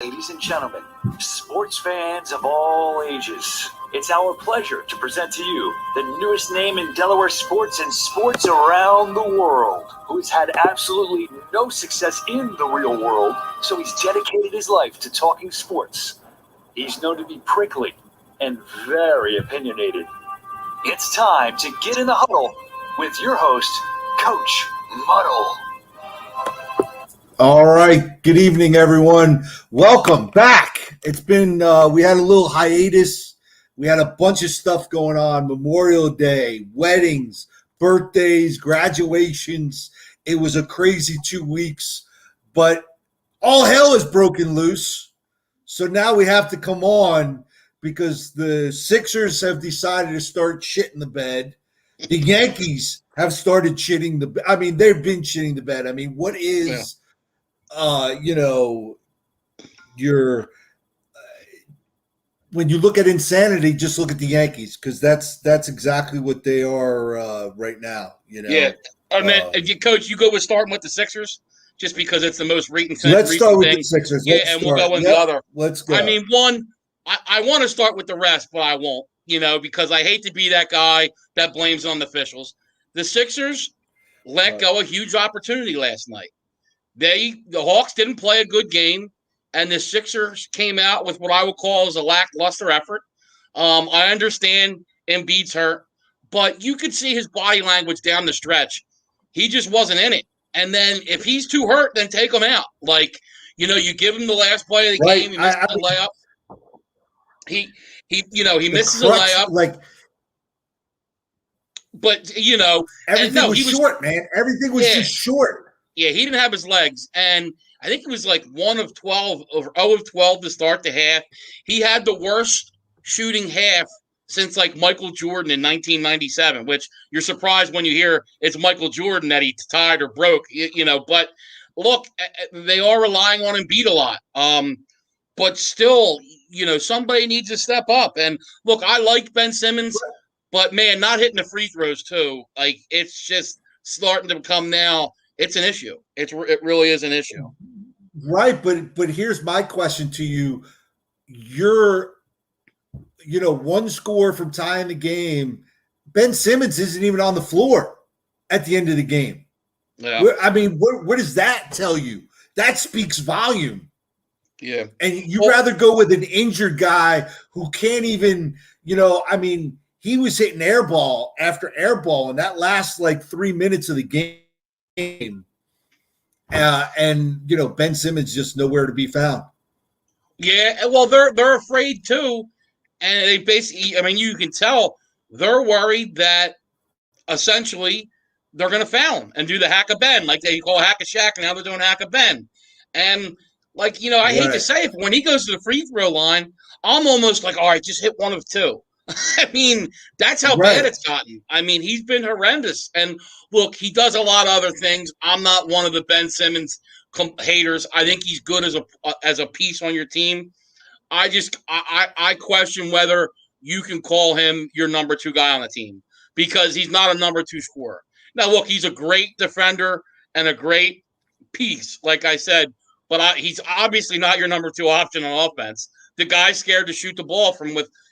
Ladies and gentlemen, sports fans of all ages, it's our pleasure to present to you the newest name in Delaware sports and sports around the world, who has had absolutely no success in the real world, so he's dedicated his life to talking sports. He's known to be prickly and very opinionated. It's time to get in the huddle with your host, Coach Muddle. All right. Good evening, everyone. Welcome back. It's been, we had a little hiatus. We had a bunch of stuff going on. Memorial Day, weddings, birthdays, graduations. It was a crazy 2 weeks, but all hell is broken loose. So now we have to come on because the Sixers have decided to start shitting the bed. The Yankees have started shitting the, I mean, they've been shitting the bed. I mean, what is, when you look at insanity, just look at the Yankees, because that's exactly what they are right now. Yeah, I mean, Coach, you go with starting with the Sixers just because it's the most recent. Let's start with thing. the Sixers. Yeah, and we'll go with the other. Let's go. I mean, I want to start with the rest, but I won't. Because I hate to be that guy that blames on the officials. The Sixers let go a huge opportunity last night. The Hawks didn't play a good game, and the Sixers came out with what I would call as a lackluster effort. I understand Embiid's hurt, but you could see his body language down the stretch. He just wasn't in it. And then if he's too hurt, then take him out. You give him the last play of the game. He misses the layup. He misses a layup. But everything was short, man. Everything was just short. Yeah, he didn't have his legs, and I think it was like 1 of 12 or 0 of 12 to start the half. He had the worst shooting half since like Michael Jordan in 1997, which you're surprised when you hear it's Michael Jordan that he tied or broke, But look, they are relying on Embiid a lot. But still, somebody needs to step up. And look, I like Ben Simmons, but man, not hitting the free throws too. Like, it's just starting to become now. It's an issue. It really is an issue. Right, but here's my question to you. You're, one score from tying the game. Ben Simmons isn't even on the floor at the end of the game. Yeah. I mean, what does that tell you? That speaks volume. Yeah. And you'd rather go with an injured guy who can't even, he was hitting air ball after air ball, and that lasts like 3 minutes of the game. Ben Simmons just nowhere to be found. Yeah, well, they're afraid too, and they basically, you can tell they're worried that essentially they're going to foul him and do the hack a Ben, like they call hack a Shaq, and now they're doing hack a Ben. And I hate to say it, but when he goes to the free throw line, I'm almost like, all right, just hit 1 of 2. That's how bad it's gotten. He's been horrendous. And look, he does a lot of other things. I'm not one of the Ben Simmons haters. I think he's good as a piece on your team. I question whether you can call him your number 2 guy on the team, because he's not a number 2 scorer. Now, look, he's a great defender and a great piece, like I said, but he's obviously not your number 2 option on offense. The guy's scared to shoot the ball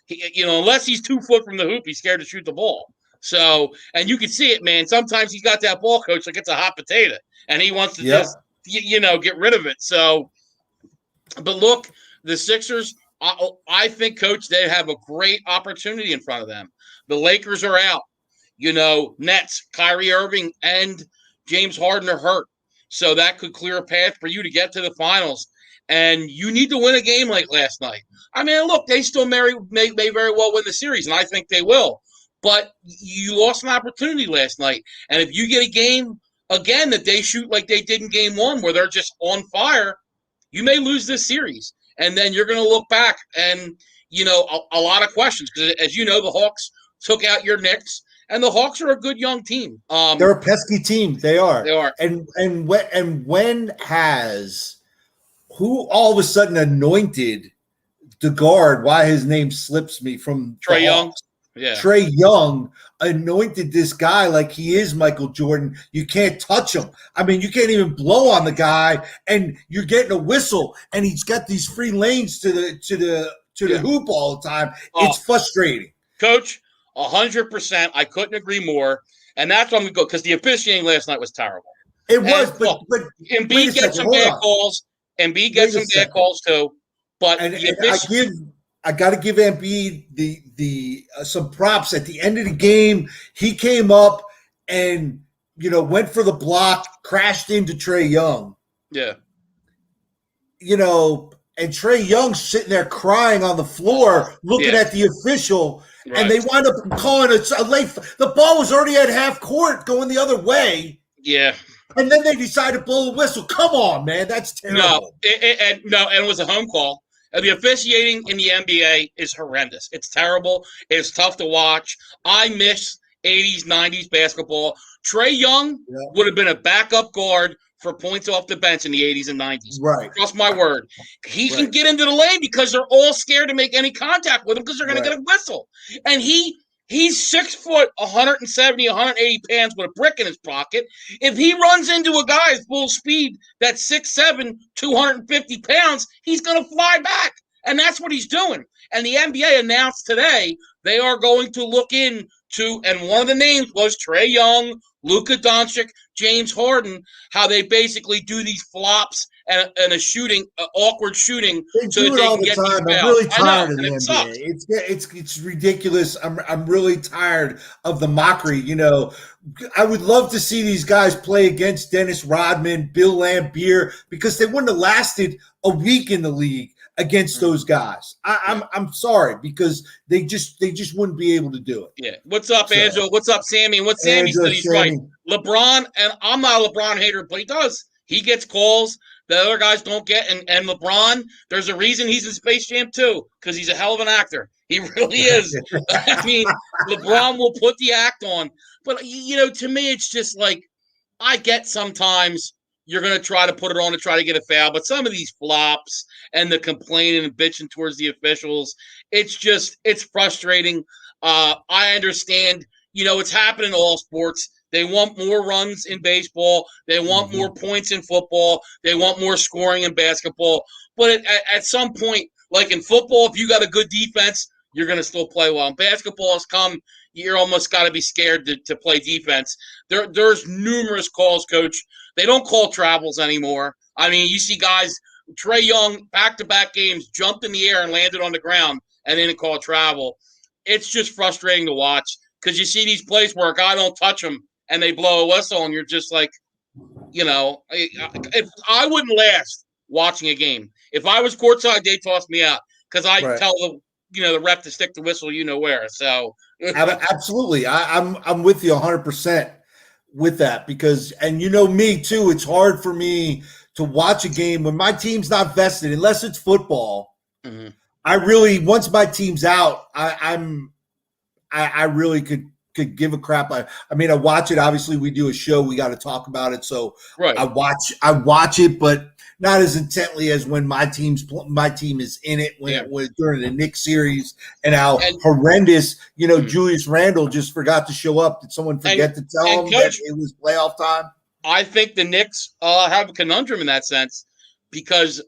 unless he's 2 foot from the hoop, he's scared to shoot the ball. So, and you can see it, man. Sometimes he's got that ball, Coach, like it's a hot potato, and he wants to just, get rid of it. So, but look, the Sixers, I think, Coach, they have a great opportunity in front of them. The Lakers are out. Nets, Kyrie Irving, and James Harden are hurt. So that could clear a path for you to get to the finals. And you need to win a game like last night. Look, they still may very well win the series, and I think they will. But you lost an opportunity last night. And if you get a game, again, that they shoot like they did in game 1, where they're just on fire, you may lose this series. And then you're going to look back and, a lot of questions. Because, as you know, the Hawks took out your Knicks, and the Hawks are a good young team. They're a pesky team. They are. They are. And when has who all of a sudden anointed the guard? Why his name slips me from Trae Young. Yeah. Trae Young anointed this guy like he is Michael Jordan. You can't touch him. I mean, you can't even blow on the guy, and you're getting a whistle, and he's got these free lanes to the hoop all the time. It's frustrating. Coach, 100%. I couldn't agree more. And that's why I'm going to go, because the officiating last night was terrible. It was, but Embiid gets some bad calls. Embiid gets some bad calls too. But I got to give Embiid the some props at the end of the game. He came up and went for the block, crashed into Trae Young. Yeah. And Trae Young's sitting there crying on the floor, looking at the official, and they wind up calling a late. The ball was already at half court, going the other way. Yeah. And then they decide to blow the whistle. Come on, man, that's terrible. No, and it was a home call. And the officiating in the NBA is horrendous. It's terrible. It's tough to watch. I miss 80s, 90s basketball. Trae Young would have been a backup guard for points off the bench in the 80s and 90s. Right. Trust my word. He can get into the lane because they're all scared to make any contact with him because they're going to get a whistle. And he's 6 foot, 170, 180 pounds with a brick in his pocket. If he runs into a guy at full speed that's 6'7", 250 pounds, he's going to fly back. And that's what he's doing. And the NBA announced today they are going to look into, and one of the names was Trae Young, Luka Doncic, James Harden, how they basically do these flops and a shooting, awkward shooting, so that they all can get these fouls. I'm really tired of the NBA. It's ridiculous. I'm really tired of the mockery. I would love to see these guys play against Dennis Rodman, Bill Laimbeer, because they wouldn't have lasted a week in the league against those guys. I'm sorry, because they just wouldn't be able to do it. Yeah. What's up, Angelo? What's up, Sammy? And what Sammy said, he's right. LeBron, and I'm not a LeBron hater, but he does. He gets calls the other guys don't get. And LeBron, there's a reason he's in Space Jam 2, because he's a hell of an actor. He really is. I mean, LeBron will put the act on. But, to me, it's just like, I get sometimes you're going to try to put it on to try to get a foul, but some of these flops and the complaining and bitching towards the officials, it's frustrating. I understand, it's happening in all sports. They want more runs in baseball. They want more points in football. They want more scoring in basketball. But at some point, like in football, if you got a good defense, you're going to still play well. In basketball, you're almost got to be scared to play defense. There's numerous calls, Coach. They don't call travels anymore. I mean, you see guys, Trae Young, back-to-back games, jumped in the air and landed on the ground and then call travel. It's just frustrating to watch because you see these plays where a guy don't touch them and they blow a whistle, and you're just like, if I wouldn't last watching a game. If I was courtside, they'd toss me out because I tell the ref to stick the whistle where. So absolutely, I'm with you 100% with that because, and me too, it's hard for me to watch a game when my team's not vested unless it's football. Mm-hmm. I really, once my team's out, I really could give a crap. I watch it. Obviously, we do a show. We got to talk about it. So I watch it, but not as intently as when my team is in it when it was during the Knicks series and how horrendous. Julius Randle just forgot to show up. Did someone forget to tell him that it was playoff time? I think the Knicks have a conundrum in that sense because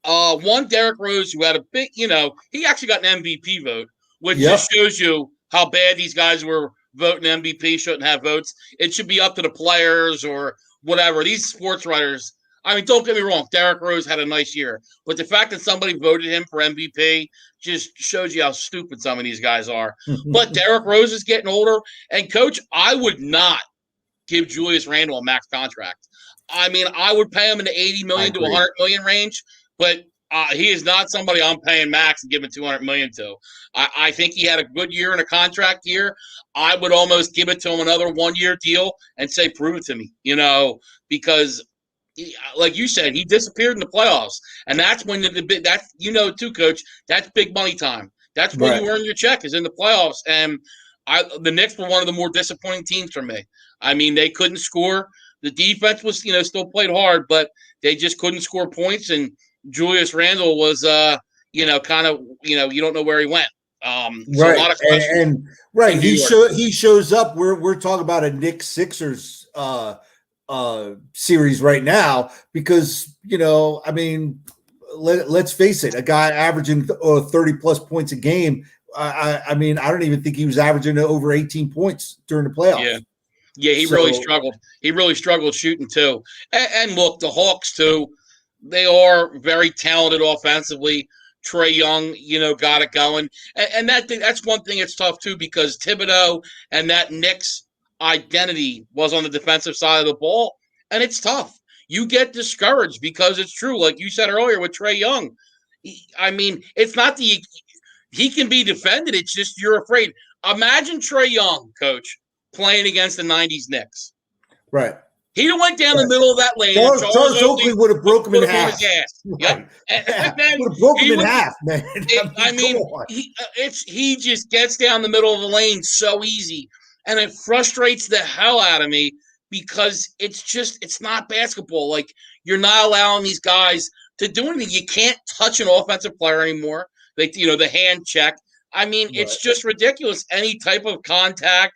Derrick Rose, who had a big, he actually got an MVP vote, which just shows you how bad these guys were voting MVP, shouldn't have votes. It should be up to the players or whatever. These sports writers, don't get me wrong, Derrick Rose had a nice year. But the fact that somebody voted him for MVP just shows you how stupid some of these guys are. But Derrick Rose is getting older. And, Coach, I would not give Julius Randle a max contract. I would pay him in the $80 million to $100 million range, but he is not somebody I'm paying max and giving $200 million to. I think he had a good year and a contract year. I would almost give it to him another 1-year deal and say, prove it to me, because like you said, he disappeared in the playoffs. And that's when too, Coach, that's big money time. That's when you earn your check is in the playoffs. And the Knicks were one of the more disappointing teams for me. They couldn't score. The defense was, still played hard, but they just couldn't score points. And Julius Randle was, you don't know where he went. So a Right, lot of questions and right, in New York. he shows up. We're talking about a Knicks Sixers series right now because I mean, let's face it, a guy averaging 30 plus points a game. I mean, I don't even think he was averaging over 18 points during the Yeah. playoffs. Yeah, he really So struggled. He really struggled shooting too. And look, the Hawks too. They are very talented offensively. Trae Young, got it going, and that's one thing. It's tough too because Thibodeau and that Knicks identity was on the defensive side of the ball, and it's tough. You get discouraged because it's true, like you said earlier with Trae Young. I mean, it's not he can be defended. It's just you're afraid. Imagine Trae Young, coach, playing against the '90s Knicks. right. He'd have went down the middle of that lane, and Charles Charles Oakley Oakley would have broke him in would have on his half. ass. Yep. Right. And Yeah. then Would have broke him he in would. half, man. I Come mean, on. he just gets down the middle of the lane so easy, and it frustrates the hell out of me because it's not basketball. Like you're not allowing these guys to do anything. You can't touch an offensive player anymore. The hand check. I mean, it's just ridiculous. Any type of contact,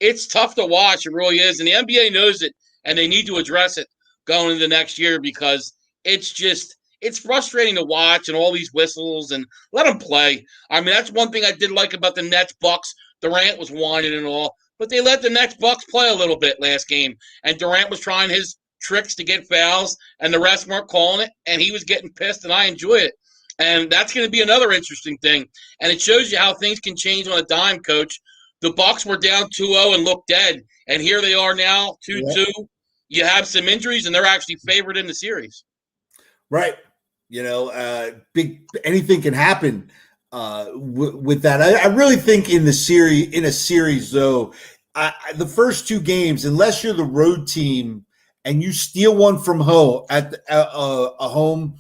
it's tough to watch. It really is, and the NBA knows it, and they need to address it going into next year because it's frustrating to watch and all these whistles and let them play. I mean, that's one thing I did like about the Nets Bucks. Durant was whining and all, but they let the Nets Bucks play a little bit last game, and Durant was trying his tricks to get fouls, and the refs weren't calling it, and he was getting pissed, and I enjoy it. And that's going to be another interesting thing. And it shows you how things can change on a dime, Coach. The Bucks were down 2-0 and looked dead, and here they are now 2-2. Yeah. You have some injuries, and they're actually favored in the series. Right. Big anything can happen with that. I really think in a series though, the first two games, unless you're the road team and you steal one from home at a home,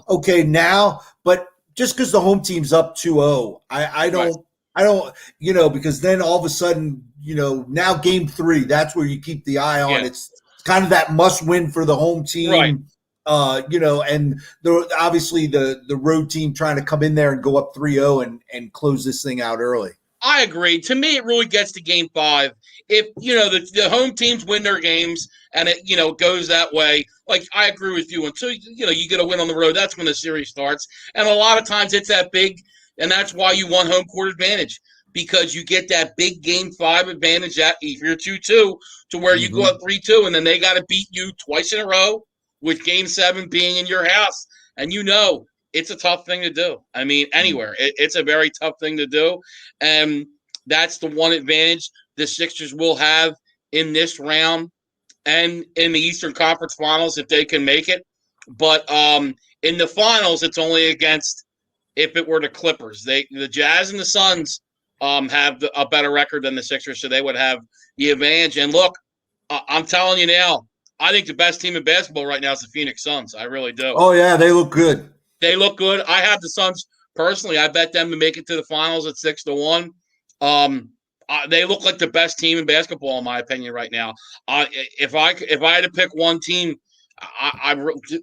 okay now, but just because the home team's up 2-0, I don't, because then all of a sudden, now game 3, that's where you keep the eye on. Yeah. It's kind of that must win for the home team. Right. And obviously the road team trying to come in there and go up 3-0 and close this thing out early. I agree. To me, it really gets to game 5. If, the home teams win their games and it, goes that way, like I agree with you. Until, you get a win on the road, that's when the series starts. And a lot of times it's that big, and that's why you want home court advantage, because you get that big game 5 advantage that if you're 2-2 to where you go up 3-2 and then they got to beat you twice in a row, with game 7 being in your house. And it's a tough thing to do. I mean, anywhere. It's a very tough thing to do. And that's the one advantage the Sixers will have in this round and in the Eastern Conference Finals if they can make it. But in the finals, it's only against if it were the Clippers. The Jazz and the Suns have a better record than the Sixers, so they would have the advantage. And look, I'm telling you now, I think the best team in basketball right now is the Phoenix Suns. I really do. Oh, yeah, they look good. They look good. I have the Suns personally. I bet them to make it to the finals at 6-1. They look like the best team in basketball, in my opinion, right now. If I had to pick one team,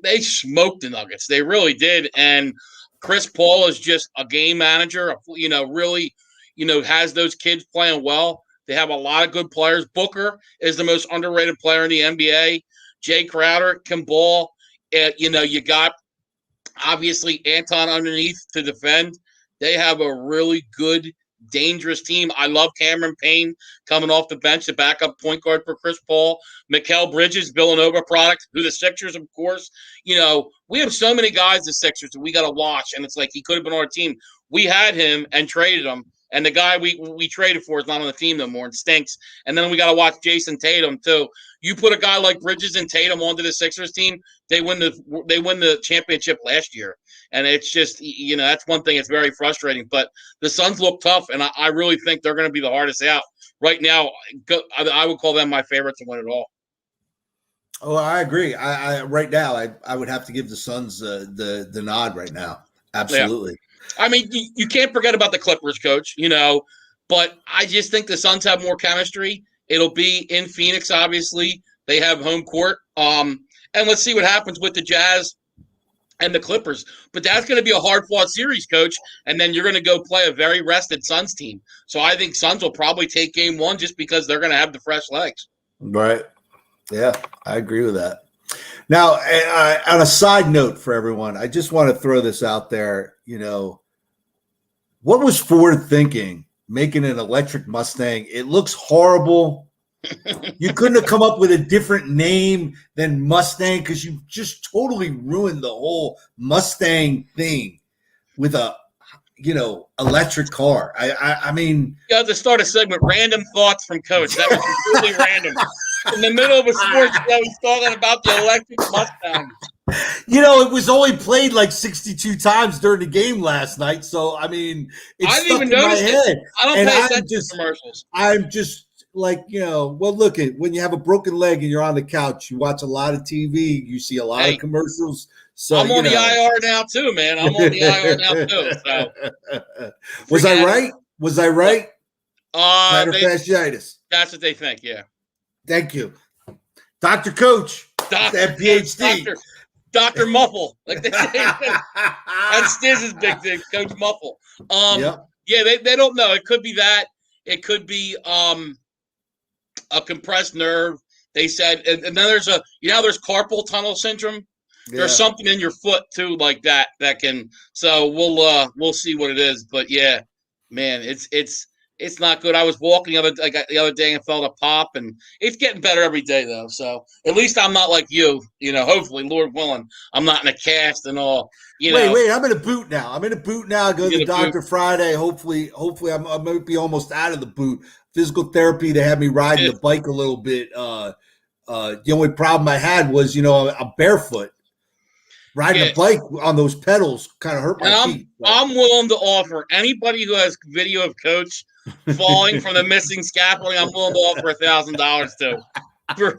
they smoked the Nuggets. They really did. And Chris Paul is just a game manager. Really, has those kids playing well. They have a lot of good players. Booker is the most underrated player in the NBA. Jay Crowder can ball. You got, obviously, Anton underneath to defend. They have a really good, dangerous team. I love Cameron Payne coming off the bench, the backup point guard for Chris Paul. Mikal Bridges, Villanova product, who the Sixers, of course. We have so many guys, the Sixers, that we got to watch, and it's like he could have been on our team. We had him and traded him. And the guy we traded for is not on the team no more and stinks. And then we got to watch Jason Tatum too. You put a guy like Bridges and Tatum onto the Sixers team, they win the championship last year. And it's just that's one thing that's very frustrating. But the Suns look tough, and I really think they're going to be the hardest out right now. I would call them my favorite to win it all. Oh, I agree. I right now I would have to give the Suns the nod right now. Absolutely. Yeah. I mean, you can't forget about the Clippers, Coach, but I just think the Suns have more chemistry. It'll be in Phoenix, obviously. They have home court. And let's see what happens with the Jazz and the Clippers. But that's going to be a hard-fought series, Coach, and then you're going to go play a very rested Suns team. So I think Suns will probably take game one just because they're going to have the fresh legs. Right. Yeah, I agree with that. Now, on a side note for everyone, I just want to throw this out there. What was Ford thinking making an electric Mustang? It looks horrible. You couldn't have come up with a different name than Mustang because you just totally ruined the whole Mustang thing with a electric car. I mean, you have to start a segment, random thoughts from Coach. That was completely random. In the middle of a sports show, he's talking about the electric Mustang. It was only played like 62 times during the game last night. So, I mean, it's I stuck didn't even in my notice head. it. I don't And pay attention to commercials. I'm just like, well, look, when you have a broken leg and you're on the couch, you watch a lot of TV, you see a lot of commercials. So I'm on the IR now too, man. I'm on the IR now too. So was I right? Was I right? Fasciitis. That's what they think. Yeah. Thank you, Dr. Coach. That PhD. Dr. Muffle, like they say. That's Stiz's big thing, Coach Muffle. Yeah, they don't know. It could be that. It could be a compressed nerve. They said, and then there's there's carpal tunnel syndrome. Yeah. There's something in your foot too, like that can. So we'll see what it is. But yeah, man, it's not good. I was walking the other day and felt a pop, and it's getting better every day though. So at least I'm not like you. Hopefully, Lord willing, I'm not in a cast and all. Wait, I'm in a boot now. I go to the doctor Friday. Hopefully I might be almost out of the boot. Physical therapy, they had me riding the bike a little bit. The only problem I had was, I'm barefoot. Riding a bike on those pedals kind of hurt my feet. I'm willing to offer anybody who has video of Coach falling from the missing scaffolding. I'm willing to offer $1,000 to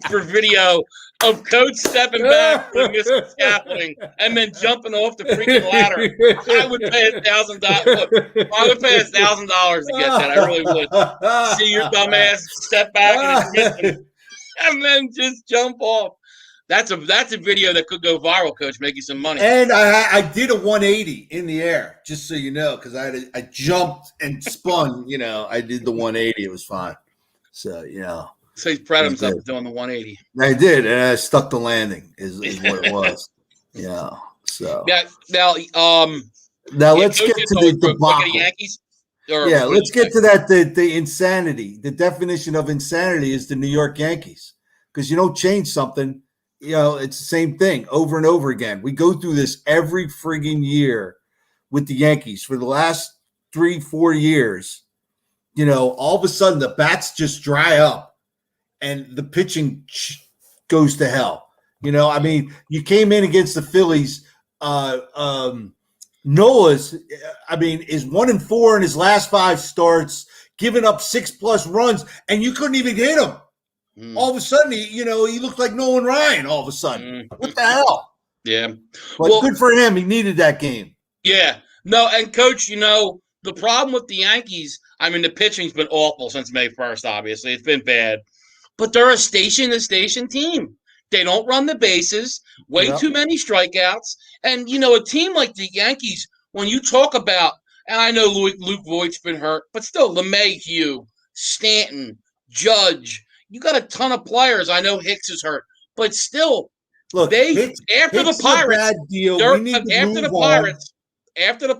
for video of Coach stepping back from the missing scaffolding and then jumping off the freaking ladder. I would pay $1,000. I would pay $1,000 to get that. I really would. See your dumb ass step back and it's missing, and then just jump off. That's a video that could go viral, Coach, make you some money. And I did a 180 in the air, just so you know, because I jumped and spun. I did the 180. It was fine. So So he's proud of himself for doing the 180. I did, and I stuck the landing. Is what it was. Yeah. So now let's get to the debacle. The Yankees. Let's get to that. The insanity. The definition of insanity is the New York Yankees, because you don't change something. It's the same thing over and over again. We go through this every friggin' year with the Yankees for the last 3-4 years. All of a sudden the bats just dry up and the pitching goes to hell. I mean, you came in against the Phillies. Noah's, is 1-4 in his last 5 starts, giving up 6+ runs, and you couldn't even hit him. All of a sudden, he looked like Nolan Ryan. All of a sudden, what the hell? Yeah, but good for him. He needed that game. Yeah, no, and Coach, the problem with the Yankees. The pitching's been awful since May 1st. Obviously, it's been bad, but they're a station-to-station team. They don't run the bases. Way too many strikeouts, and a team like the Yankees. When you talk about, and I know Luke Voigt's been hurt, but still, LeMahieu, Stanton, Judge. You got a ton of players. I know Hicks is hurt, but still, look. After the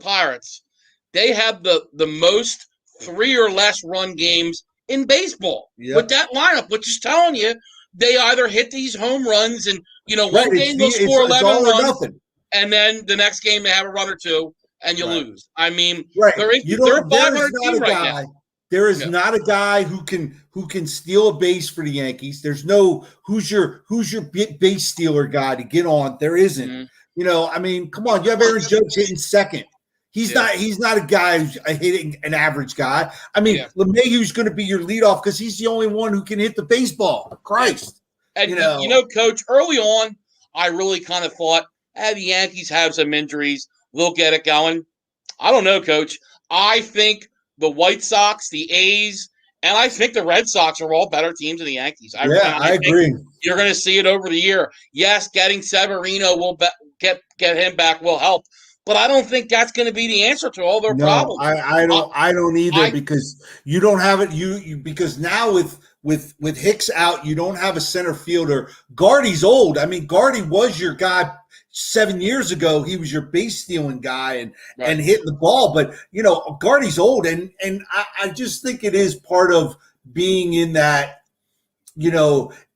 Pirates, they have the most 3 or less run games in baseball with that lineup, which is telling you they either hit these home runs and one game they'll score 11 runs, and then the next game they have a run or two and you lose. They're a 500 team right now. There is not a guy who can steal a base for the Yankees. There's no who's your base stealer guy to get on. There isn't. Come on. You have Aaron Judge hitting second. He's not a guy who's hitting an average guy. LeMahieu's going to be your leadoff because he's the only one who can hit the baseball. Christ. And Coach, early on, I really kind of thought, the Yankees have some injuries. We'll get it going. I don't know, Coach. I think the White Sox, the A's, and I think the Red Sox are all better teams than the Yankees. I agree. You're going to see it over the year. Yes, getting Severino get him back will help. But I don't think that's going to be the answer to all their No, problems. I don't either I because you don't have it. You because now with Hicks out, you don't have a center fielder. Guardy's old. I mean, Guardy was your guy 7 years ago. He was your base stealing guy and right. hitting the ball. But Guardy's old, and I just think it is part of being in that.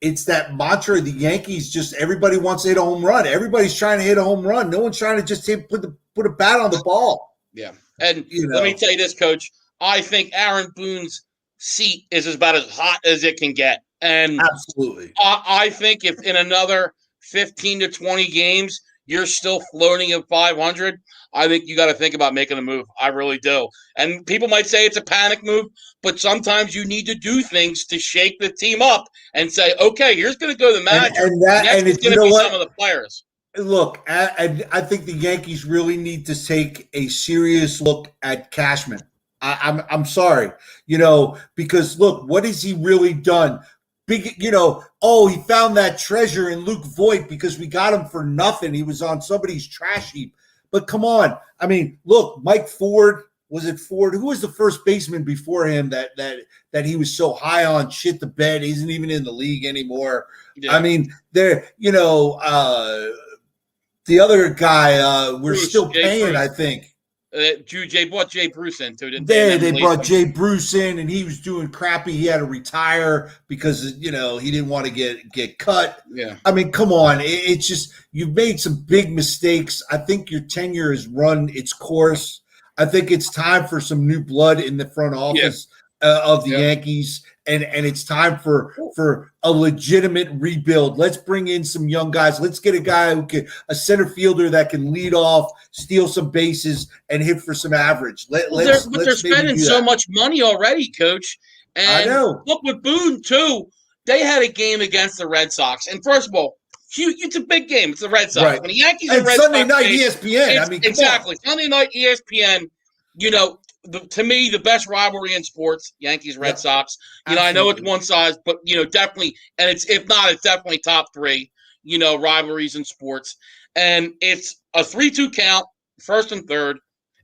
It's that mantra of the Yankees. Just everybody wants to hit a home run. Everybody's trying to hit a home run. No one's trying to just put a bat on the ball. Yeah. And let me tell you this, Coach. I think Aaron Boone's seat is about as hot as it can get. And absolutely, I think if in another 15 to 20 games you're still floating at 500, I think you got to think about making a move. I really do. And people might say it's a panic move, but sometimes you need to do things to shake the team up and say, okay, here's going to go the manager. Next is going to be some of the players. Look, I think the Yankees really need to take a serious look at Cashman. I'm sorry, because look, what has he really done? Big, he found that treasure in Luke Voigt because we got him for nothing. He was on somebody's trash heap. But come on, I mean, look, Mike Ford. Was it Ford? Who was the first baseman before him that he was so high on? Shit the bed. Isn't even in the league anymore. Yeah. I mean, the other guy, we're Bruce, still paying, Bruce. I think. Jay brought Jay Bruce in too, didn't they? They brought Jay Bruce in, and he was doing crappy. He had to retire because he didn't want to get cut. Yeah, I mean, come on, it's just you've made some big mistakes. I think your tenure has run its course. I think it's time for some new blood in the front office of the Yankees, and it's time for a legitimate rebuild. Let's bring in some young guys. Let's get a center fielder that can lead off, steal some bases, and hit for some average. They're spending so much money already, Coach. And I know. Look with Boone too. They had a game against the Red Sox, and first of all, it's a big game. It's the Red Sox. Right. When the Yankees and Red Sunday Sox night ESPN. I mean, exactly. Sunday night ESPN. To me, the best rivalry in sports, Yankees Red Sox. I know it's one size, but definitely, and it's definitely top three. Rivalries in sports, and it's a 3-2 count, first and third,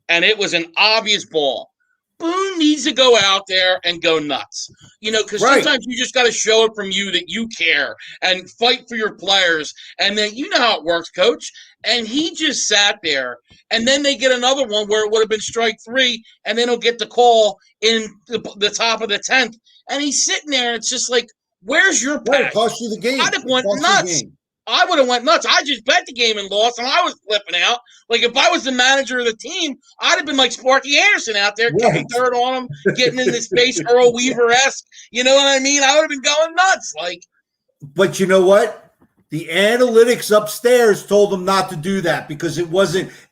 and it was an obvious ball. Boone needs to go out there and go nuts, because sometimes you just got to show it from you that you care and fight for your players. And then how it works, Coach. And he just sat there, and then they get another one where it would have been strike three, and then he'll get the call in the top of the 10th. And he's sitting there, and it's just like, where's your passion? It cost you the game. I'd have went nuts. I would have went nuts. I just bet the game and lost, and I was flipping out. Like, if I was the manager of the team, I'd have been like Sparky Anderson out there, kicking dirt on him, getting in his face, Earl Weaver-esque. You know what I mean? I would have been going nuts. But you know what? The analytics upstairs told them not to do that because the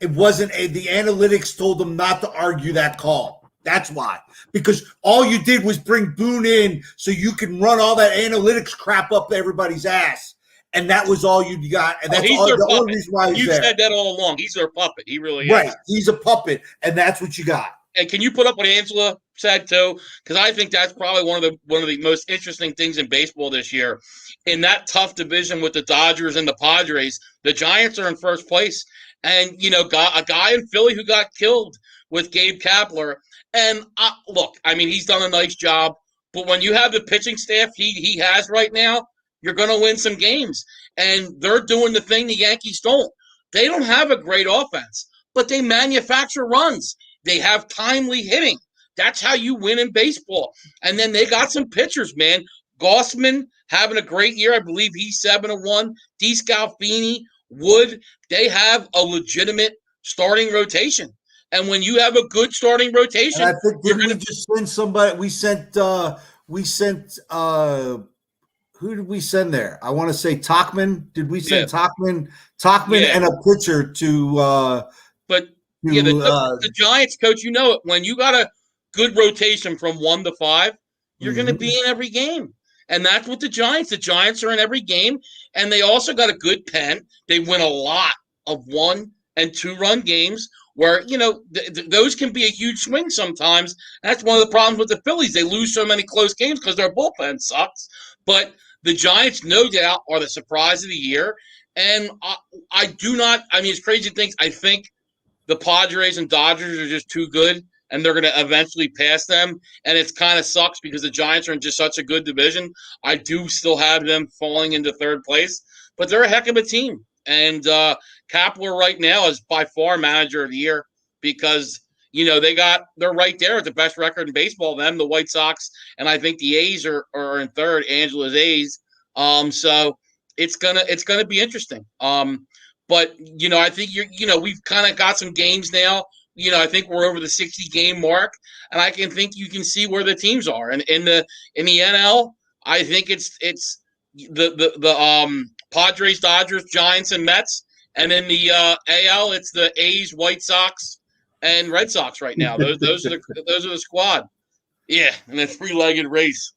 analytics told them not to argue that call. That's why. Because all you did was bring Boone in so you can run all that analytics crap up everybody's ass. And that was all you got. And that's the only reason why he's there. You said that all along. He's their puppet. He really is. Right. He's a puppet, and that's what you got. And can you put up what Angela said too? Because I think that's probably one of the most interesting things in baseball this year. In that tough division with the Dodgers and the Padres, the Giants are in first place. And, got a guy in Philly who got killed with Gabe Kapler. And look, I mean, he's done a nice job. But when you have the pitching staff he has right now, you're going to win some games. And they're doing the thing the Yankees don't. They don't have a great offense, but they manufacture runs. They have timely hitting. That's how you win in baseball. And then they got some pitchers, man. Gossman having a great year. I believe he's 7-1. DeScalfini, Wood. They have a legitimate starting rotation. And when you have a good starting rotation, and I think we just send somebody. We sent who did we send there? I want to say Tachman. Did we send Tachman? Tachman and a pitcher to the Giants, Coach, when you got a good rotation from 1 to 5, you're going to be in every game. And that's what the Giants are in every game. And they also got a good pen. They win a lot of 1- and 2-run games where, those can be a huge swing sometimes. That's one of the problems with the Phillies. They lose so many close games because their bullpen sucks. But the Giants, no doubt, are the surprise of the year. And I do not. I mean, it's crazy things. I think the Padres and Dodgers are just too good, and they're going to eventually pass them. And it kind of sucks because the Giants are in just such a good division. I do still have them falling into third place, but they're a heck of a team. And Kapler right now is by far manager of the year because they're right there at the best record in baseball. Them, the White Sox, and I think the A's are in third. Angela's A's. So it's gonna be interesting. But I think we've kind of got some games now. I think we're over the 60 game mark, and I think you can see where the teams are. And in the NL, I think it's the Padres, Dodgers, Giants, and Mets. And in the AL, it's the A's, White Sox, and Red Sox right now. Those are the squad. Yeah, and a 3-legged race.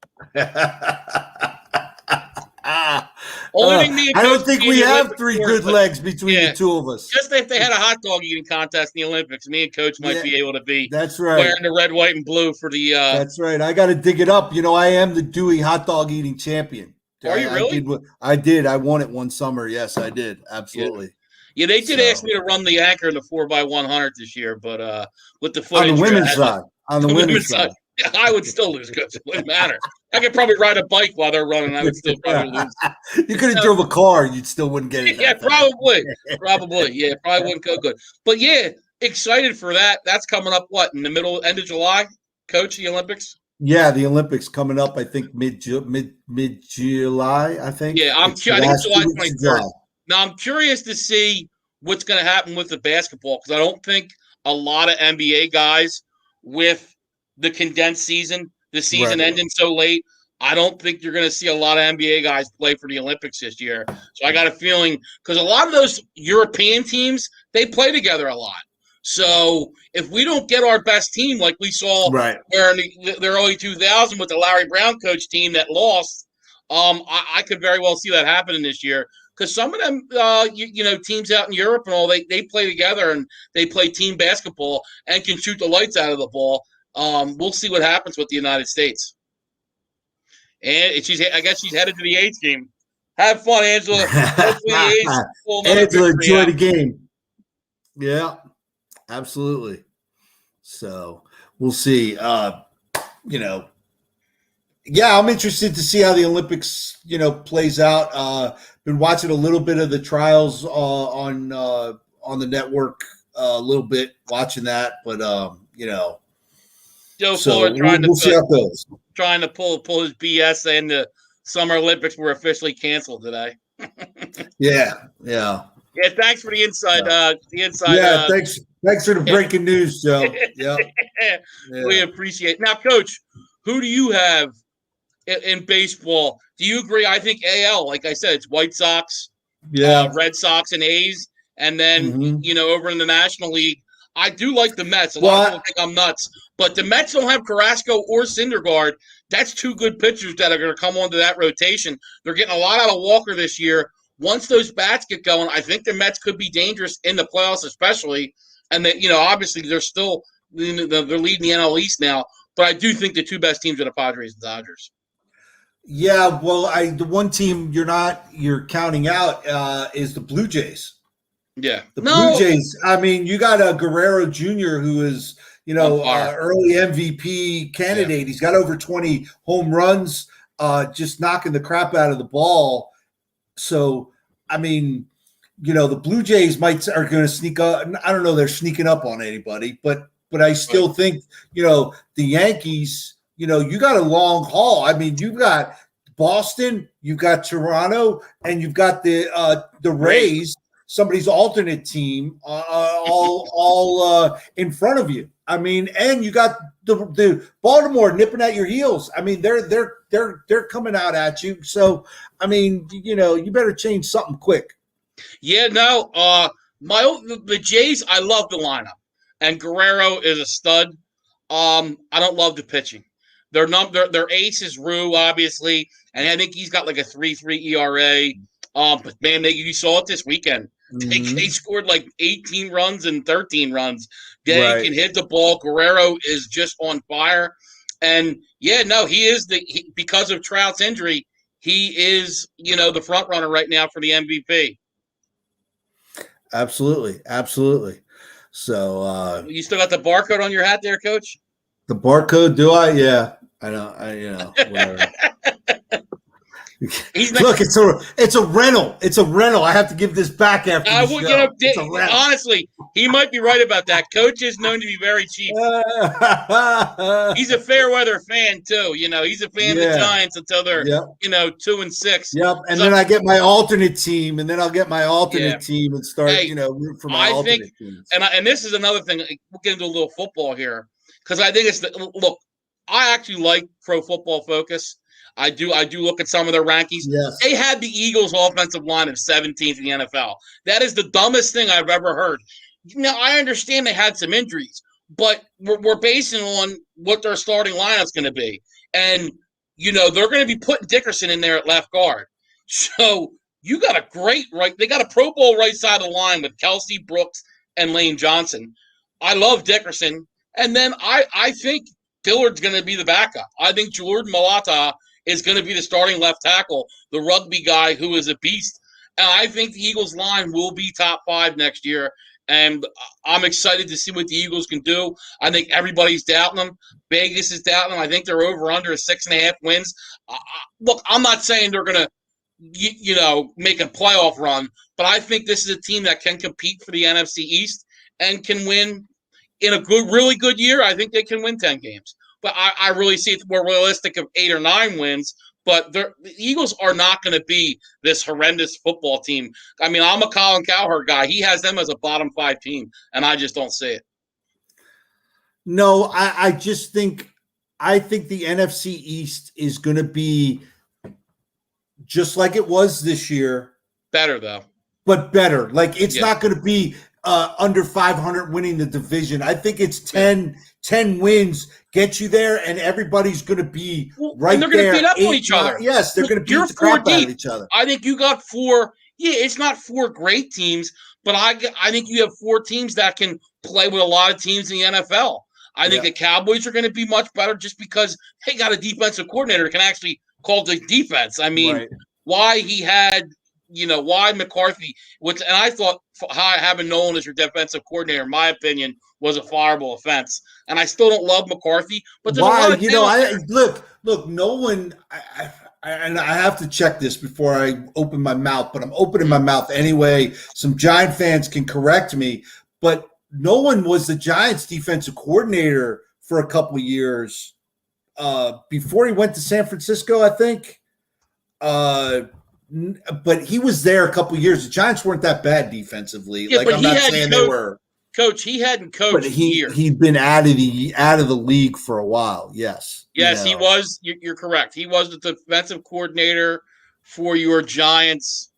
Only thing me and I don't Coach think see in we the have Olympics 3 for, good but legs between the two of us. just if they had a hot dog eating contest in the Olympics, me and Coach might be able to be That's right. wearing the red, white, and blue for the. That's right. I got to dig it up. I am the Dewey hot dog eating champion. Are you really? I did. I won it one summer. Yes, I did. Absolutely. Yeah, they did ask me to run the anchor in the 4x100 this year, but with the footage on the women's side. On the women's side. Yeah, I would still lose, Coach. It wouldn't matter. I could probably ride a bike while they're running. I would still probably lose. You could have drove a car. You still wouldn't get it. Yeah, probably. Yeah, probably wouldn't go good. But yeah, excited for that. That's coming up, in the end of July, Coach, the Olympics? Yeah, the Olympics coming up, I think, mid-July, I think. Yeah, I think July 23rd. Now, I'm curious to see what's going to happen with the basketball because I don't think a lot of NBA guys with the condensed season, the season ending so late, I don't think you're going to see a lot of NBA guys play for the Olympics this year. So I got a feeling because a lot of those European teams, they play together a lot. So if we don't get our best team like we saw where in the early 2000s with the Larry Brown coach team that lost, I could very well see that happening this year. Because some of them, teams out in Europe and all, they play together and they play team basketball and can shoot the lights out of the ball. We'll see what happens with the United States. And I guess she's headed to the A's game. Have fun, Angela. Hopefully the A's pull another Angela, victory enjoy out. the game. Yeah, absolutely. So we'll see. Yeah, I'm interested to see how the Olympics, plays out. Been watching a little bit of the trials on the network, a little bit watching that, but Joe Fuller trying to pull his BS saying the Summer Olympics were officially canceled today. Yeah. Yeah, thanks for the insight. Yeah, thanks for the breaking news, Joe. Yeah. We appreciate it. Now, Coach, who do you have in baseball? Do you agree? I think AL, like I said, it's White Sox, Red Sox, and A's. And then, over in the National League, I do like the Mets. A lot of people think I'm nuts. But the Mets don't have Carrasco or Syndergaard. That's 2 good pitchers that are going to come onto that rotation. They're getting a lot out of Walker this year. Once those bats get going, I think the Mets could be dangerous in the playoffs especially. And, obviously they're still they're leading the NL East now. But I do think the 2 best teams are the Padres and Dodgers. Yeah, well, the one team you're counting out is the Blue Jays. Yeah. Blue Jays, I mean, you got a Guerrero Jr. who is, early MVP candidate. Yeah. He's got over 20 home runs, just knocking the crap out of the ball. So, I mean, the Blue Jays are going to sneak up. I don't know they're sneaking up on anybody, but I still think, the Yankees, you got a long haul. I mean, you've got Boston, you've got Toronto, and you've got the Rays, somebody's alternate team, all in front of you. I mean, and you got the Baltimore nipping at your heels. I mean, they're coming out at you. So, I mean, you better change something quick. Yeah, no. The Jays, I love the lineup, and Guerrero is a stud. I don't love the pitching. Their ace is Rue, obviously, and I think he's got like a 3.3 ERA. But man, you saw it this weekend. Mm-hmm. They scored like 18 runs and 13 runs. They can hit the ball. Guerrero is just on fire. And yeah, no, he is because of Trout's injury, he is, the front runner right now for the MVP. Absolutely. Absolutely. So You still got the barcode on your hat there, Coach? the barcode, do I? Yeah. I know. Whatever. He's not. Look, it's a rental. It's a rental. I have to give this back after I the would, show. It's a rental. honestly, he might be right about that. Coach is known to be very cheap. He's a fair weather fan too. He's a fan of the Giants until they're 2-6. Yep. And then I get my alternate team, and then I'll get my alternate team and start, root for my alternate teams. And this is another thing. We'll get into a little football here because I think look. I actually like Pro Football Focus. I do look at some of their rankings. Yes. They had the Eagles' offensive line of 17th in the NFL. That is the dumbest thing I've ever heard. Now, I understand they had some injuries, but we're basing on what their starting lineup's going to be. And, they're going to be putting Dickerson in there at left guard. So you got a great right. They got a Pro Bowl right side of the line with Kelsey, Brooks, and Lane Johnson. I love Dickerson. And then I think Dillard's going to be the backup. I think Jordan Mailata is going to be the starting left tackle, the rugby guy who is a beast. And I think the Eagles line will be top 5 next year. And I'm excited to see what the Eagles can do. I think everybody's doubting them. Vegas is doubting them. I think they're over under 6.5 wins. Look, I'm not saying they're going to, make a playoff run, but I think this is a team that can compete for the NFC East and can win in a really good year. I think they can win 10 games. But I really see it more realistic of 8 or 9 wins. But the Eagles are not going to be this horrendous football team. I mean, I'm a Colin Cowherd guy. He has them as a bottom 5 team, and I just don't see it. No, I just think the NFC East is going to be just like it was this year. Better, though. But better. Like, it's not going to be under 500 winning the division. I think it's 10 wins get you there, and everybody's going to be right there. And they're going to beat up on each other. Yes, they're going to beat the crap out of each other. I think you got 4. Yeah, it's not 4 great teams, but I think you have 4 teams that can play with a lot of teams in the NFL. I think the Cowboys are going to be much better just because they got a defensive coordinator who can actually call the defense. I mean, why he had – why McCarthy, and I thought having Nolan as your defensive coordinator, in my opinion, was a fireable offense. And I still don't love McCarthy, but there's a lot of look, Nolan, and I have to check this before I open my mouth, but I'm opening my mouth anyway. Some Giant fans can correct me, but Nolan was the Giants defensive coordinator for a couple of years before he went to San Francisco, I think. But he was there a couple of years. The Giants weren't that bad defensively. Yeah, I'm not saying they were. Coach, he hadn't coached a year. He'd been out of the league for a while. Yes. Yes, he was. You're correct. He was the defensive coordinator for your Giants.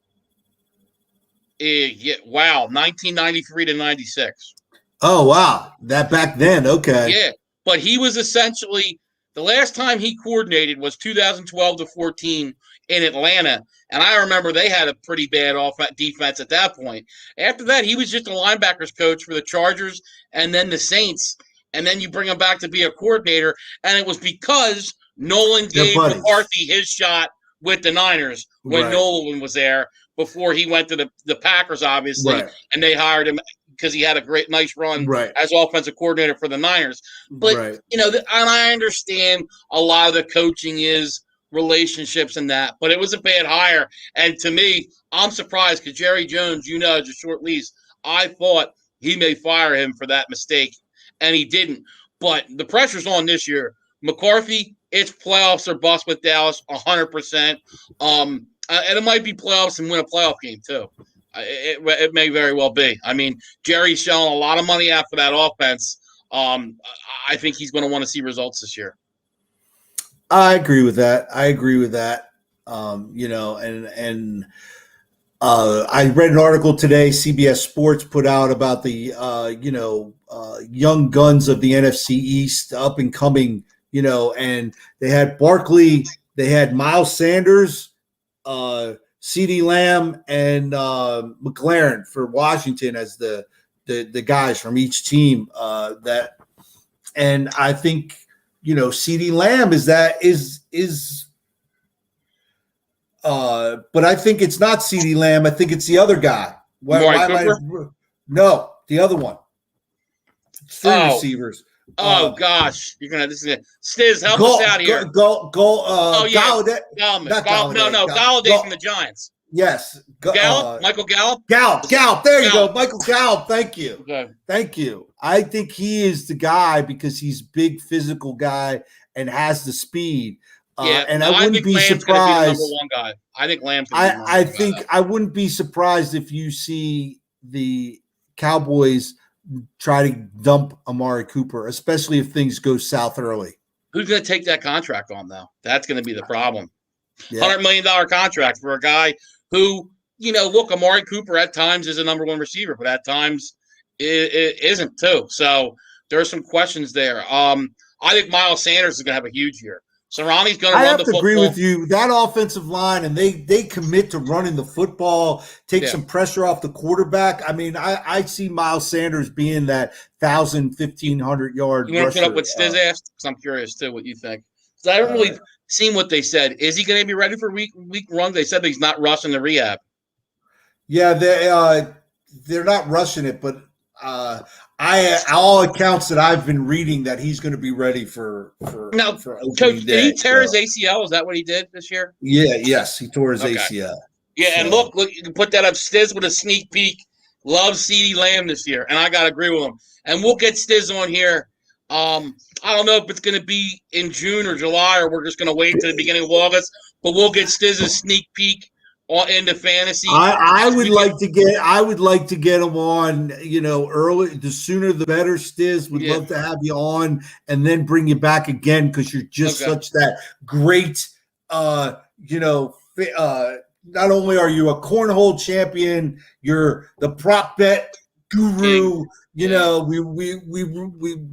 Wow, 1993 to 96. Oh, wow. That back then. Okay. Yeah, but he was essentially the last time he coordinated was 2012 to 14 in Atlanta. And I remember they had a pretty bad defense at that point. After that, he was just a linebackers coach for the Chargers and then the Saints. And then you bring him back to be a coordinator. And it was because Nolan gave McCarthy his shot with the Niners when Nolan was there before he went to the Packers, obviously. And they hired him because he had a nice run as offensive coordinator for the Niners. But, and I understand a lot of the coaching is relationships and that, but it was a bad hire. And to me, I'm surprised because Jerry Jones, is a short lease. I thought he may fire him for that mistake, and he didn't. But the pressure's on this year. McCarthy, it's playoffs or bust with Dallas, 100%. And it might be playoffs and win a playoff game too. It may very well be. I mean, Jerry's showing a lot of money after that offense. I think he's going to want to see results this year. I agree with that. I read an article today CBS Sports put out about the young guns of the NFC East, up and coming, and they had Barkley, they had Miles Sanders, CeeDee Lamb, and McLaren for Washington as the guys from each team and I think CeeDee Lamb but I think it's not CeeDee Lamb. I think it's the other guy. Amari Why am I? Cooper? No, the other one. It's three Oh, receivers. gosh. This is it. Stiz, help us Go, out here. Galladay. Not Galladay. No, Galladay from the Giants. Yes. Michael Gallup? Gallup. There you Gallup. go. Michael Gallup. Thank you. Okay. Thank you. I think he is the guy because he's big physical guy and has the speed. And I wouldn't be Lamb's surprised. Be the number one guy. I think Lamb's going to be the number I one think guy. I wouldn't be surprised if you see the Cowboys try to dump Amari Cooper, especially if things go south early. Who's going to take that contract on, though? That's going to be the problem. Yeah. $100 million contract for a guy who, look, Amari Cooper at times is a number one receiver, but at times it isn't too. So there are some questions there. I think Miles Sanders is going to have a huge year. Sirianni's going to run the football. I have to agree with you. That offensive line, and they commit to running the football, take some pressure off the quarterback. I mean, I see Miles Sanders being that 1,000, 1,500 yard rusher. You want to put up what Stiz asked? Because I'm curious, too, what you think. Because I haven't really seen what they said. Is he going to be ready for week run? They said that he's not rushing the rehab. Yeah, they're not rushing it, but all accounts that I've been reading that he's going to be ready for Coach, did he tear his ACL? Is that what he did this year? Yeah, yes, he tore his ACL. Yeah, so. And look, you can put that up. Stiz with a sneak peek. Loves CeeDee Lamb this year, and I got to agree with him. And we'll get Stiz on here. I don't know if it's going to be in June or July, or we're just going to wait to the beginning of August. But we'll get Stiz's sneak peek into fantasy. I would like to get him on, early. The sooner the better. Stiz would love to have you on and then bring you back again because you're just such that great. Not only are you a cornhole champion, you're the prop bet guru. We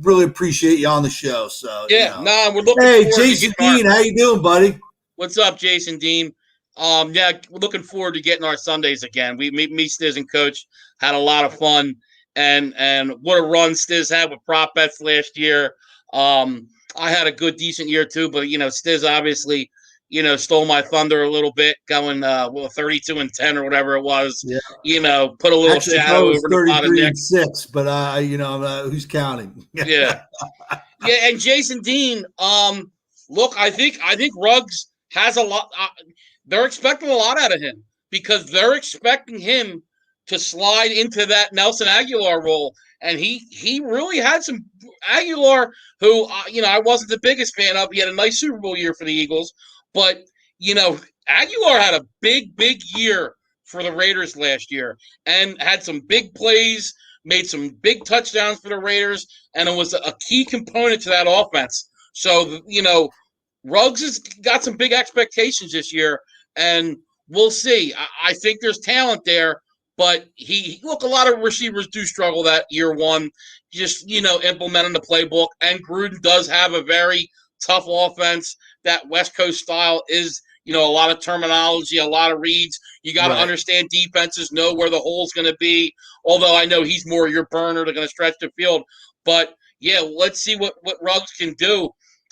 really appreciate you on the show. So we're looking. Hey, Jason Dean, how you doing, buddy? What's up, Jason Dean? We're looking forward to getting our Sundays again. Me, Stiz, and Coach had a lot of fun, and what a run Stiz had with prop bets last year. I had a decent year too, but Stiz obviously, stole my thunder a little bit, going 32-10 or whatever it was. Yeah. Put a little shadow over the pot of Nick. 33-6, but who's counting? Yeah, and Jason Dean. Look, I think Ruggs has a lot. They're expecting a lot out of him because they're expecting him to slide into that Nelson Aguilar role. And he really had some Aguilar, who, I wasn't the biggest fan of. He had a nice Super Bowl year for the Eagles. But, Aguilar had a big, big year for the Raiders last year and had some big plays, made some big touchdowns for the Raiders, and it was a key component to that offense. So, Ruggs has got some big expectations this year. And we'll see. I think there's talent there, but a lot of receivers do struggle that year one, just, implementing the playbook. And Gruden does have a very tough offense. That West Coast style is, a lot of terminology, a lot of reads. You got to understand defenses, know where the hole's going to be. Although I know he's more your burner. They're going to stretch the field. But, let's see what Ruggs can do.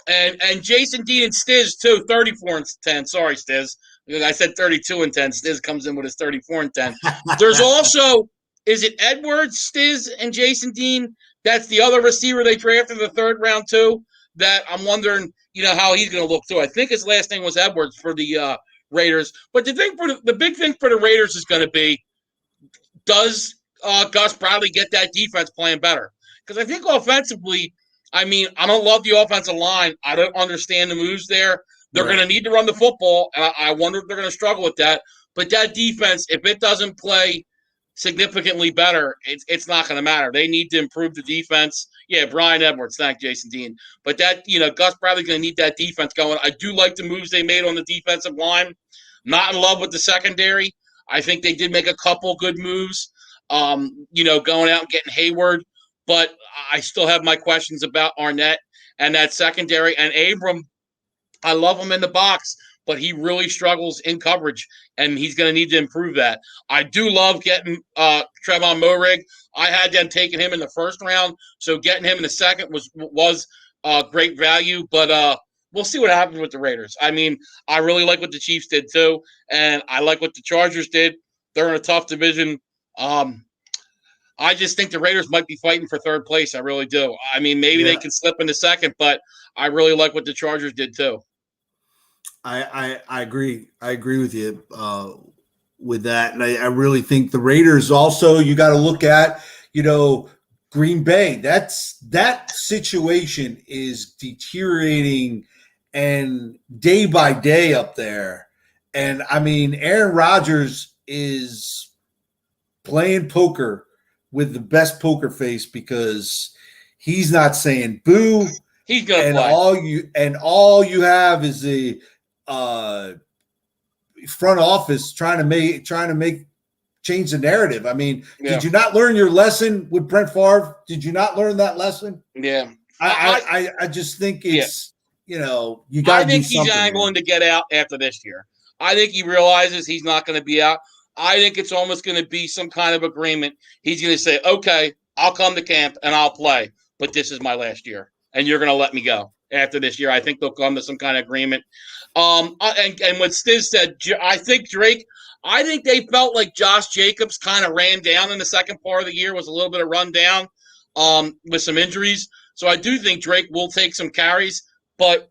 And Jason Dean and Stiz, too, 34-10. Sorry, Stiz. I said 32-10. Stiz comes in with his 34-10. There's also, is it Edwards, Stiz, and Jason Dean? That's the other receiver they drafted in the third round too. That I'm wondering, how he's going to look too. I think his last name was Edwards for the Raiders. But the big thing for the Raiders is going to be, does Gus Bradley get that defense playing better? Because I think offensively, I don't love the offensive line. I don't understand the moves there. They're going to need to run the football, and I wonder if they're going to struggle with that. But that defense, if it doesn't play significantly better, it's not going to matter. They need to improve the defense. Yeah, Brian Edwards, thank Jason Dean. But that, Gus Bradley's going to need that defense going. I do like the moves they made on the defensive line. Not in love with the secondary. I think they did make a couple good moves, going out and getting Hayward. But I still have my questions about Arnett and that secondary. And Abram, I love him in the box, but he really struggles in coverage, and he's going to need to improve that. I do love getting Trevon Moehrig. I had them taking him in the first round, so getting him in the second was great value. But we'll see what happens with the Raiders. I really like what the Chiefs did too, and I like what the Chargers did. They're in a tough division. I just think the Raiders might be fighting for third place. I really do. I mean, maybe they can slip into second, but I really like what the Chargers did too. I agree. I agree with you with that, and I really think the Raiders also. You got to look at Green Bay. That situation is deteriorating, and day by day up there. And I mean, Aaron Rodgers is playing poker with the best poker face because he's not saying boo. He's gonna and play. all you have is the front office trying to make change the narrative. I mean, did you not learn your lesson with Brent Favre? Did you not learn that lesson? Yeah. I just think it's you got to do something. I think he's angling to get out after this year. I think he realizes he's not going to be out. I think it's almost going to be some kind of agreement. He's going to say, okay, I'll come to camp and I'll play, but this is my last year, and you're going to let me go after this year. I think they'll come to some kind of agreement. And what Stiz said, I think they felt like Josh Jacobs kind of ran down in the second part of the year, was a little bit of run down with some injuries. So I do think Drake will take some carries. But,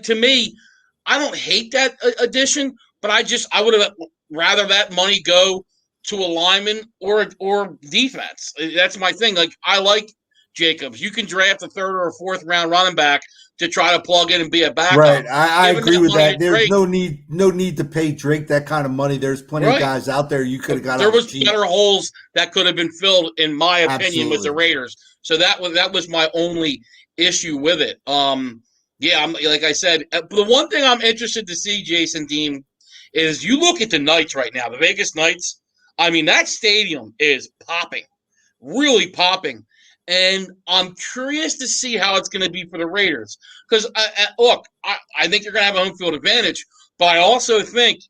to me, I don't hate that addition, but I would have rather that money go to a lineman or defense. That's my thing. I like Jacobs. You can draft a third or a fourth round running back to try to plug in and be a backup. Right. I agree with that. There's no need to pay Drake that kind of money. There's plenty of guys out there you could have got. There was better holes that could have been filled, in my opinion, with the Raiders. So that was my only issue with it. Like I said, the one thing I'm interested to see, Jason Dean, is you look at the Knights right now, the Vegas Knights. I mean, that stadium is popping, really popping. And I'm curious to see how it's going to be for the Raiders. Because, I think you're going to have a home field advantage. But I also think,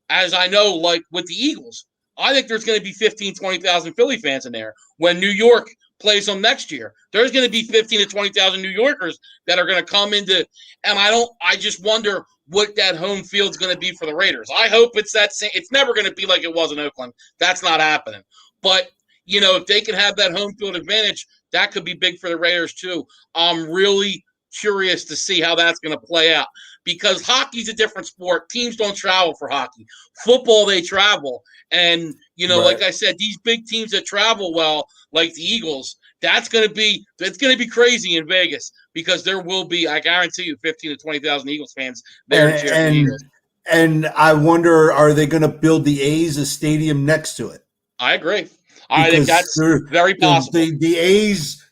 as I know, like with the Eagles, I think there's going to be 15,000, 20,000 Philly fans in there. When New York plays them next year, there's going to be 15,000 to 20,000 New Yorkers that are going to come into. And I just wonder what that home field's going to be for the Raiders. I hope it's that same. It's never going to be like it was in Oakland. That's not happening. But, if they can have that home field advantage, that could be big for the Raiders too. I'm really curious to see how that's going to play out because hockey's a different sport. Teams don't travel for hockey. Football, they travel. And, like I said, these big teams that travel well, like the Eagles, it's going to be crazy in Vegas because there will be, I guarantee you, 15,000 to 20,000 Eagles fans there to cheer for the Eagles. And I wonder, are they going to build the A's a stadium next to it? I agree. I think that's very possible. The A's,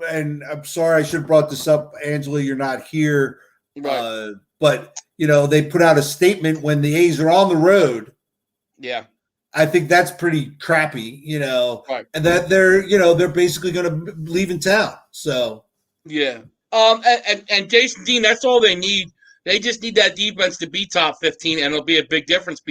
and I'm sorry I should have brought this up, Angela. You're not here, right. But they put out a statement when the A's are on the road. Yeah, I think that's pretty crappy, right. And that they're basically going to leave in town. So yeah, and Jason Dean, that's all they need. They just need that defense to be top 15, and it'll be a big difference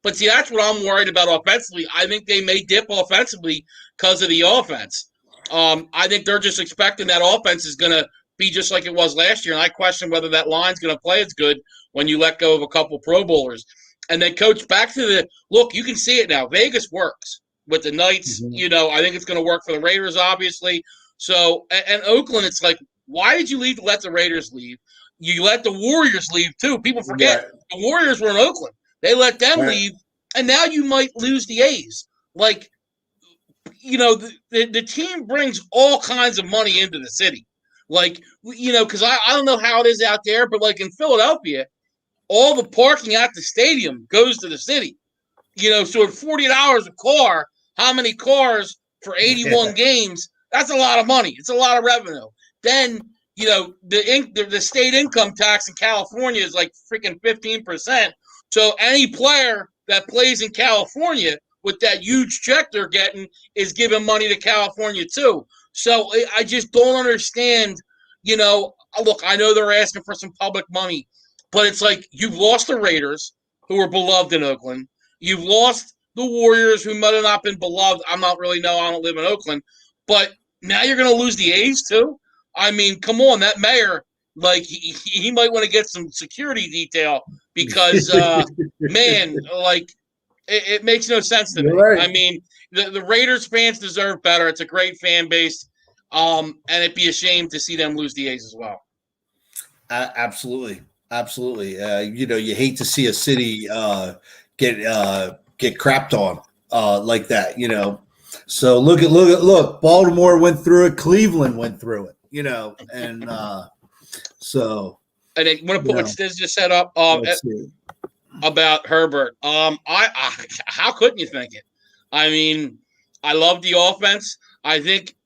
but see, that's what I'm worried about offensively. I think they may dip offensively because of the offense. I think they're just expecting that offense is going to be just like it was last year, and I question whether that line's going to play as good when you let go of a couple Pro Bowlers. And then, Coach, back to look, you can see it now. Vegas works with the Knights. Mm-hmm. I think it's going to work for the Raiders, obviously. So, and Oakland, it's like, why did you leave to let the Raiders leave? You let the Warriors leave, too. People forget the Warriors were in Oakland. They let them leave, and now you might lose the A's. Like, the team brings all kinds of money into the city. Like, because I don't know how it is out there, but like in Philadelphia, all the parking at the stadium goes to the city. So at $40 a car, how many cars for 81 games? That's a lot of money. It's a lot of revenue. Then, the state income tax in California is like freaking 15%. So any player that plays in California with that huge check they're getting is giving money to California too. So I just don't understand, look, I know they're asking for some public money, but it's like you've lost the Raiders, who were beloved in Oakland. You've lost the Warriors, who might have not been beloved. I don't live in Oakland. But now you're going to lose the A's too? I mean, come on, that mayor, like, he might want to get some security detail because, man, like, It makes no sense to me. You're right. I mean, the Raiders fans deserve better. It's a great fan base. And it'd be a shame to see them lose the A's as well. Absolutely. Absolutely. You hate to see a city get crapped on like that, So look, Baltimore went through it, Cleveland went through it, and so And I want to put what Stiz just set up let's see. about Herbert. How couldn't you think it? I mean, I love the offense. I think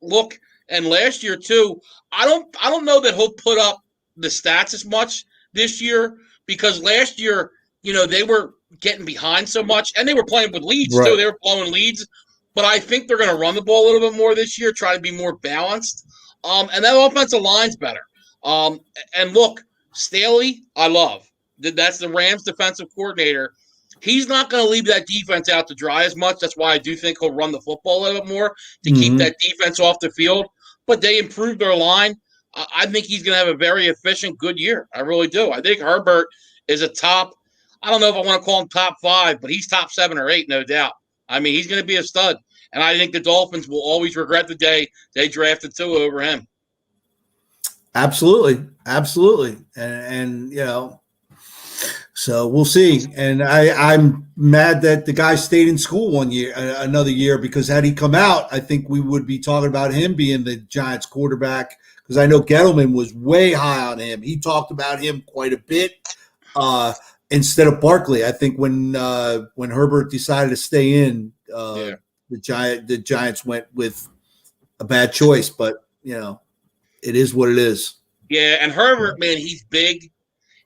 and last year too. I don't know that he'll put up the stats as much this year because last year, they were getting behind so much and they were playing with leads too. They were blowing leads, but I think they're going to run the ball a little bit more this year, try to be more balanced. And that offensive line's better. And look, Staley, I love. That's the Rams defensive coordinator. He's not going to leave that defense out to dry as much. That's why I do think he'll run the football a little bit more to keep that defense off the field. But they improved their line. I think he's going to have a very efficient, good year. I really do. I think Herbert is a top – I don't know if I want to call him top 5, but he's top 7 or 8, no doubt. I mean, he's going to be a stud. And I think the Dolphins will always regret the day they drafted Tua over him. Absolutely. And so we'll see. And I'm mad that the guy stayed in school another year, because had he come out, I think we would be talking about him being the Giants quarterback, because I know Gettleman was way high on him. He talked about him quite a bit instead of Barkley. I think when Herbert decided to stay in, the Giants went with a bad choice, but it is what it is. Yeah, and Herbert, man, he's big.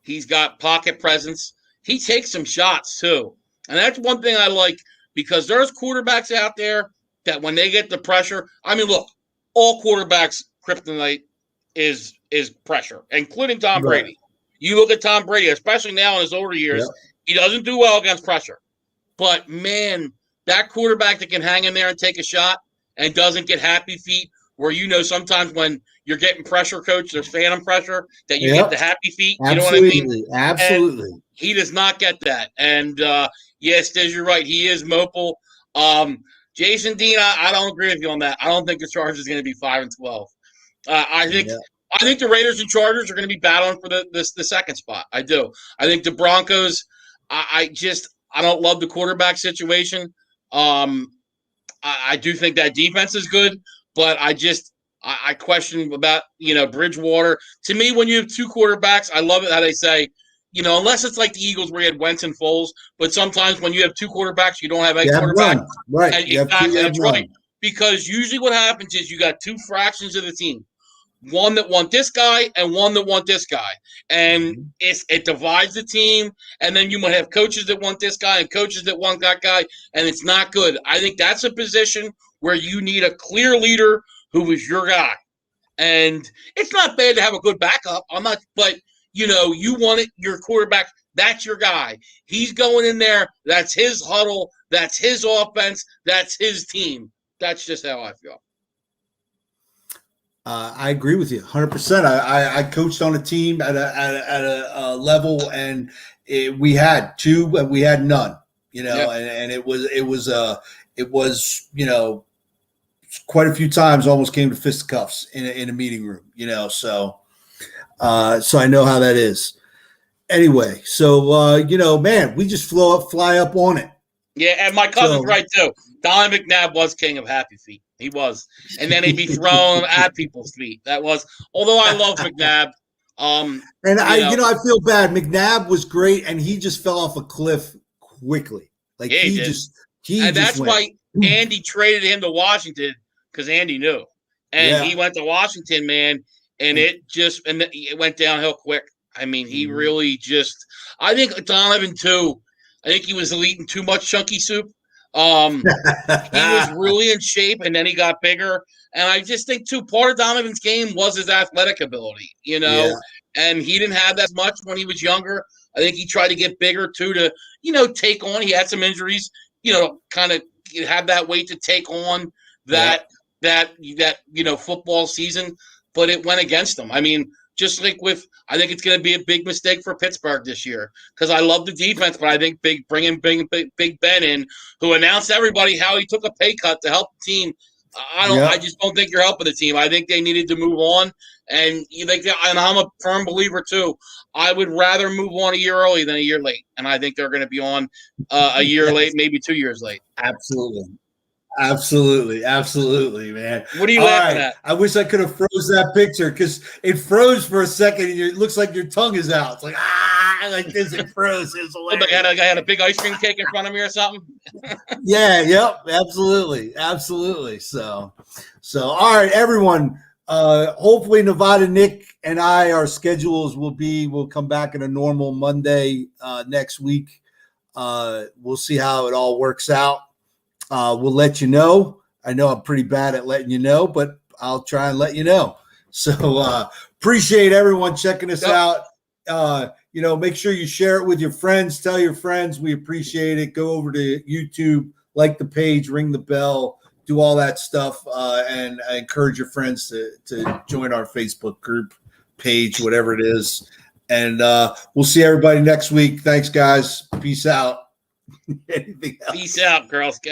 He's got pocket presence. He takes some shots, too. And that's one thing I like, because there's quarterbacks out there that when they get the pressure – I mean, look, all quarterbacks' kryptonite is pressure, including Tom Brady. You look at Tom Brady, especially now in his older years, he doesn't do well against pressure. But, man, that quarterback that can hang in there and take a shot and doesn't get happy feet, where sometimes when you're getting pressure, coach, there's phantom pressure, that you get the happy feet. You know what I mean? Absolutely. And he does not get that. And, yes, Des, you're right. He is mobile. Jason Dean, I don't agree with you on that. I don't think the Chargers are going to be 5-12. I think the Raiders and Chargers are going to be battling for the second spot. I do. I think the Broncos, I don't love the quarterback situation. I do think that defense is good, but I question about, Bridgewater. To me, when you have two quarterbacks, I love it how they say, unless it's like the Eagles where you had Wentz and Foles, but sometimes when you have two quarterbacks, you don't have a quarterback. Right. And that's right. Because usually what happens is you got two fractions of the team. One that want this guy and one that want this guy. And it divides the team. And then you might have coaches that want this guy and coaches that want that guy. And it's not good. I think that's a position where you need a clear leader who is your guy. And it's not bad to have a good backup. But you want it, your quarterback, that's your guy. He's going in there. That's his huddle. That's his offense. That's his team. That's just how I feel. I agree with you 100%. I coached on a team at a level, and we had two and we had none, and it was quite a few times almost came to fisticuffs in a meeting room, so I know how that is. Anyway, so man, we just fly up on it. Yeah, and my cousin's right too. Don McNabb was king of happy feet. He was. And then he'd be thrown at people's feet. That was, although I love McNabb. I feel bad. McNabb was great, and he just fell off a cliff quickly. Like that's why Andy traded him to Washington, because Andy knew. And he went to Washington, man, and it went downhill quick. I mean, he really I think Donovan too. I think he was eating too much chunky soup. He was really in shape, and then he got bigger. And I just think, too, part of Donovan's game was his athletic ability, and he didn't have that much when he was younger. I think he tried to get bigger, too, to, take on. He had some injuries, kind of have that weight to take on that football season, but it went against him. I mean, Just like I think it's going to be a big mistake for Pittsburgh this year because I love the defense, but I think bringing Big Ben in, who announced to everybody how he took a pay cut to help the team. I just don't think you're helping the team. I think they needed to move on, and I'm a firm believer too. I would rather move on a year early than a year late, and I think they're going to be on a year late, maybe 2 years late. Absolutely, man. What are you laughing at? I wish I could have froze that picture because it froze for a second, and it looks like your tongue is out. It's like this. It froze. It was hilarious. I had a big ice cream cake in front of me or something. Absolutely. So all right, everyone. Hopefully Nevada Nick and our schedules we'll come back in a normal Monday next week. We'll see how it all works out. We'll let you know. I know I'm pretty bad at letting you know, but I'll try and let you know. So appreciate everyone checking us out. Make sure you share it with your friends. Tell your friends. We appreciate it. Go over to YouTube, like the page, ring the bell, do all that stuff. And I encourage your friends to join our Facebook group page, whatever it is. And we'll see everybody next week. Thanks, guys. Peace out. Peace out, Girl Scout.